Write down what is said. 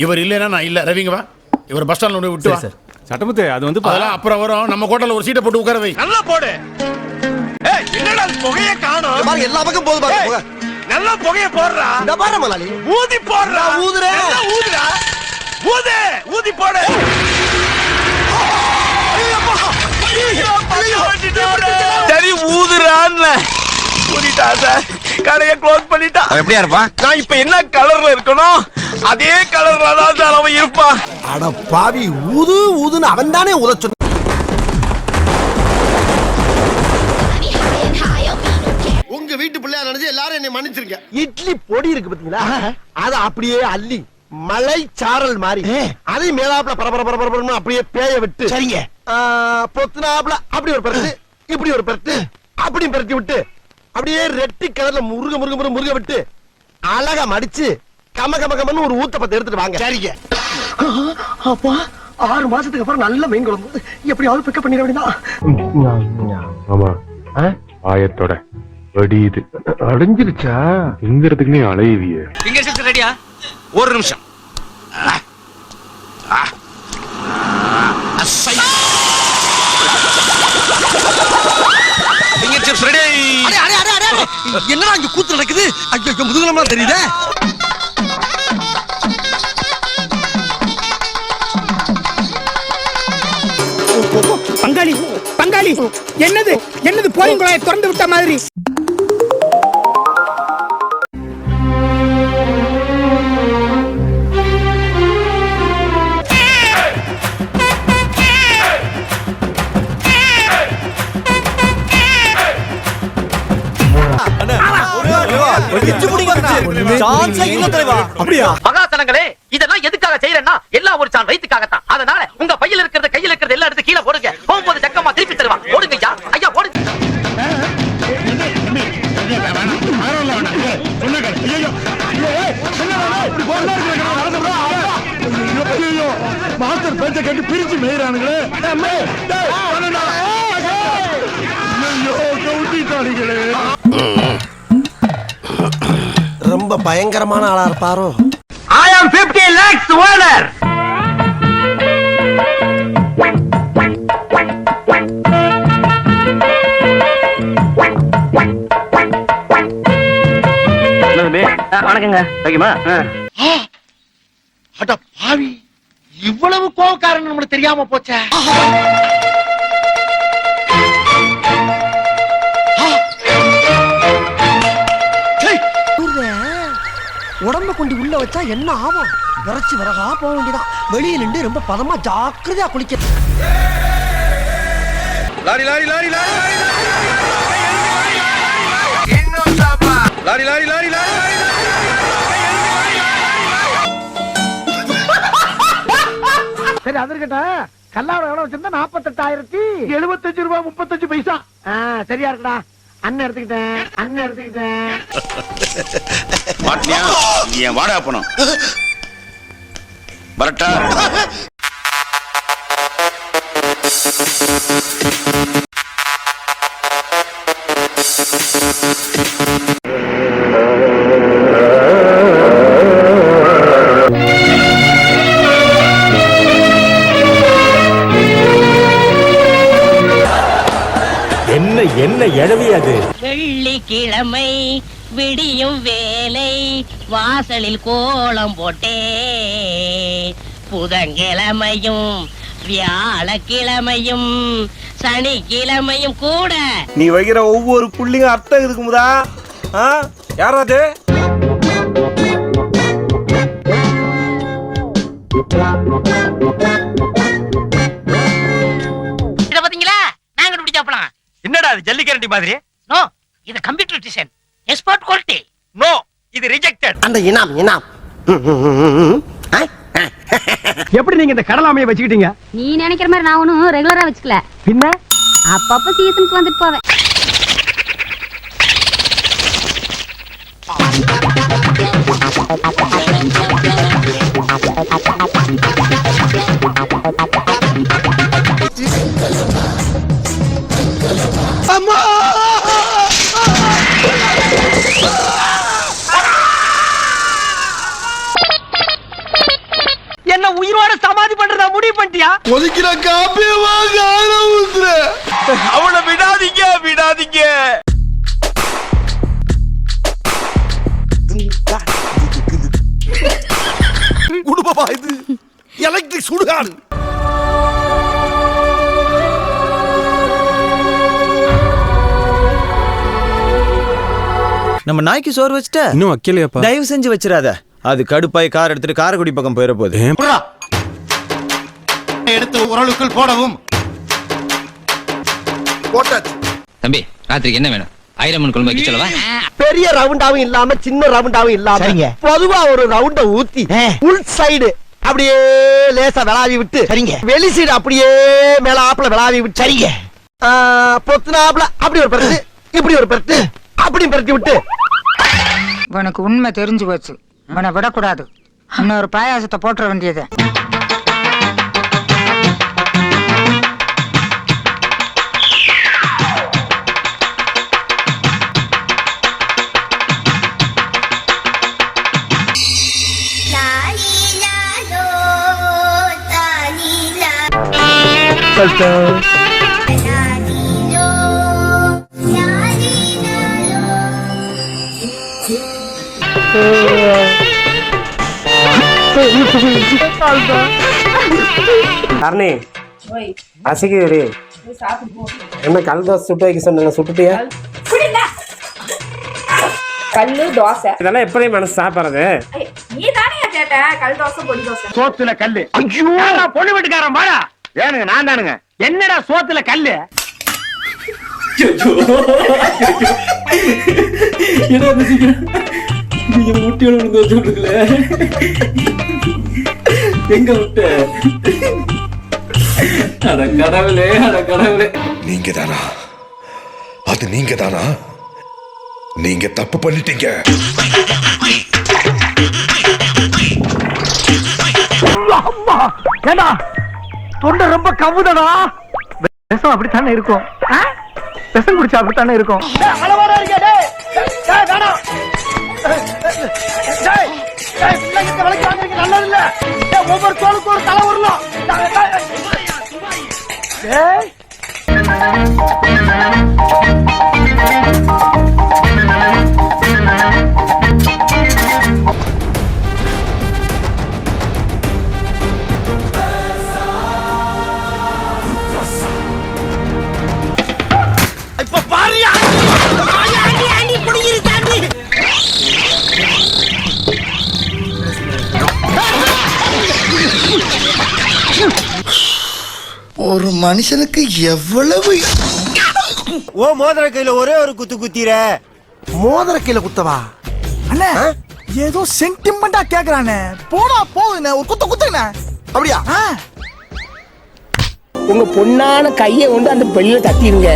இவர் இல்லைன்னா நான் இல்ல. ரவிங்க வா, இவர் பஸ் ஸ்டாண்ட்ல விட்டு வா. சார் சட்டமுத்து அது வந்து அதெல்லாம் அப்புறம் வரும். நம்ம கோட்டல ஒரு சீட்டை போட்டு உட்கார வை. நல்லா போடு. ஏய் என்னடா புகைய காணோம். பாருங்க எல்லா பக்கம் போகுது பாருங்க புகை. நல்லா புகைய போடுறா. இந்த பாரு மலாலி. ஊதி போடுறா. ஊதுறேன். நல்லா ஊதுடா. ஊது. ஊதி போடு. சரி ஊதுறான்ல. ஊதிட்டாத. கடையை க்ளோஸ் பண்ணிட்டா. எப்படியா இருப்பான்? நான் இப்ப என்ன கலர்ல இருக்கணும் அதே கலர்ல தான் சார் அவன் இருப்பான். அட பாவி, ஊது ஊதுன்னு அவன் தானே உதச்சு. உங்க வீட்டு பிள்ளையா நினைச்சு எல்லாரும் என்னை மன்னிச்சிருங்க. இட்லி பொடி இருக்கு பாத்தீங்களா, அத அப்படியே அள்ளி மலை சாரல் மாதிரி அதை மேலாப்ல பரபரன்னு அப்படியே பேய விட்டு சரிங்க பொத்துனாப்ல அப்படி ஒரு பரட்டு இப்படி ஒரு பரட்டு அப்படி பரட்டி விட்டு அப்படியே ரெட்டி கலர்ல முருக விட்டு அழகா மடிச்சு கமன்னு ஒரு ஊத்தப்பத்தை எடுத்துட்டு வாங்க. சரிங்க. அப்பா 6 மாசத்துக்கு அப்புறம் நல்ல மீன் குழம்பு எப்படியாவது பிக்கப் பண்ணிட வேண்டியதான். ஆமா ஆயத்தோட வடியுது அடைஞ்சிருச்சா எங்கிறதுக்குன்னே அலையுவிய. ஃபிங்கர் சிப்ஸ் ரெடியா? ஒரு நிமிஷம். Finger chips ready. என்னடா இங்க கூத்து நடக்குது? ஐயோ முதுகுலமா தெரியுதே. பங்காளி என்னது போலிங் குழாயை திறந்து விட்ட மாதிரி. மகாசனங்களே இதெல்லாம் எதுக்காக செய்யறேன்னா எல்லாம் ஒரு சான் வயிற்றுக்காகத்தான். அதனால உங்க பையில இருக்கிறது கையில இருக்கிறது எல்லாம் எடுத்து கீழே போடுங்க. போகும்போது சக்கமா திருப்பி தருவா. போடுங்க ஐயா போடுங்க. மாஸ்டர் பேச்ச கேட்டு பிரிச்சு மேயறானுங்களே. ரொம்ப பயங்கரமான ஆளா இருப்பாரோ. I am 50 lakhs owner. வணக்கங்க. ஓகேமா? அட பாவி, இவ்வளவு கோவக்காரன் நம்மளுக்கு தெரியாம போச்சே. உடம்ப கொண்டு உள்ள வச்சா என்ன ஆகும்? விரைச்சு விறகா போக வேண்டியதான். வெளியே நின்று ரொம்ப பதமா ஜாக்கிரதையா குளிக்க. லாரி லாரி லாரி லாரி இன்னும் சாப்பா. லாரி லாரி லாரி லாரி சரி அதற்கிட்ட கல்லாவோட எவ்வளவு வச்சிருந்தா 48,075 ரூபாய் 35 பைசா. சரியா இருக்குடா. அண்ணன் எடுத்துக்கிட்டேன். மாட்டியா என் வாடகை பணம் வரட்டா. என்ன எழவி அது? வெள்ளிக்கிழமை விடியும் வேலை வாசலில் கோலம் போட்டே புதன்கிழமையும் வியாழக்கிழமையும் சனிக்கிழமையும் கூட. நீ வைக்கிற ஒவ்வொரு புள்ளியும் அர்த்தம் இருக்குமுதா? யாராவது இத பாத்தீங்களா? நாங்க எப்படி சாப்பிடலாம்? என்னடா அது ஜல்லிக்கரண்டி மாதிரி? நோ, இது computer design export quality. No, இது ரிஜெக்டட். அந்த இனாம் எப்படி நீங்க இந்த கடலாமையை வச்சுக்கிட்டீங்க? நீ நினைக்கிற மாதிரி நான் ஒன்னும் ரெகுலரா வச்சுக்கல. பின்ன அப்பப்ப சீசனுக்கு வந்துட்டு போவேன். அம்மா என்ன உயிரோட சமாதி பண்றதா முடிவு பண்ணிட்டியா? கொதிக்கிற காப்பிய வாங்க அவளை விடாதீங்க விடாதீங்க. குடும்பமா இது எலக்ட்ரிக் சுடுகாடு. நம்ம நாய்க்கு சோறு வச்சுட்ட இன்னும் வைக்கலையாப்பா? தயவு செஞ்சு வச்சிடாத. அது கடுப்பாய் கார் எடுத்துட்டு காரைக்குடி பக்கம் போயிட போகுது. எடுத்து உரலுக்குள் போடவும். போட்டாச்சு. தம்பி ராத்திரிக்கு என்ன வேணும்? ஐரமன் குழம்பு வைக்க சொல்லவா? பெரிய ரவுண்டாவும் இல்லாம சின்ன ரவுண்டாவும் இல்லாம பொதுவா ஒரு ரவுண்ட ஊத்தி உள் சைடு அப்படியே லேசா விளாவி விட்டு வெளி சைடு அப்படியே மேல ஆப்புல விளாவி விட்டு சரிங்க பொத்துனாப்புல அப்படி ஒரு பெருத்து இப்படி ஒரு பெருத்து அப்படி பெருத்தி விட்டு. உனக்கு உண்மை தெரிஞ்சு போச்சு, உன்னை விடக்கூடாது. இன்னொரு பாயாசத்தை போட்டுற வேண்டியது. அரணி அசிக்கிரி என்ன கல் தோசை சுட்டு வைக்க சொன்னாங்க, சுட்டுட்டியா? கல்லு தோசை இதெல்லாம் எப்படி மனசு சாப்பிடுறது? நீ தானே கேட்ட கல் தோசை பொடி தோசை. சோத்துல கல்லு. ஐயோ பொண்ணு வீட்டுக்காரன் வாடா. ஏனுங்க நான் தானுங்க. என்னடா சோத்துல கல்லு? நீங்க முட்டியோட தோசை கொடுக்கல, எங்க விட்ட? அட கடவுளே, அட கடவுளே. நீங்க தானா? அது நீங்க தானா? நீங்க தப்பு பண்ணிட்டீங்க. ஏண்டா தொண்டை ரொம்ப கவுதடா. விஷம் அப்படித்தானே இருக்கும். விஷம் குடிச்சா அப்படித்தானே இருக்கும். ஒவ்வொரு தோளுக்கு ஒரு தலை வரலாம். இப்ப பாரியா ஒரு மனுஷனுக்கு எவ்வளவு ஓ மோதிர கையில ஒரே ஒரு குத்து குத்திர. மோதிர கையில குத்தவா? அண்ணா ஏதோ சென்டிமெண்டா கேக்குறானே, போடா போகுதுண்ணே, ஒரு குத்த குத்துண்ணே. அப்படியா? உங்க பொண்ணான கையை கொண்டு அந்த பெண்ணில தட்டிடுங்க.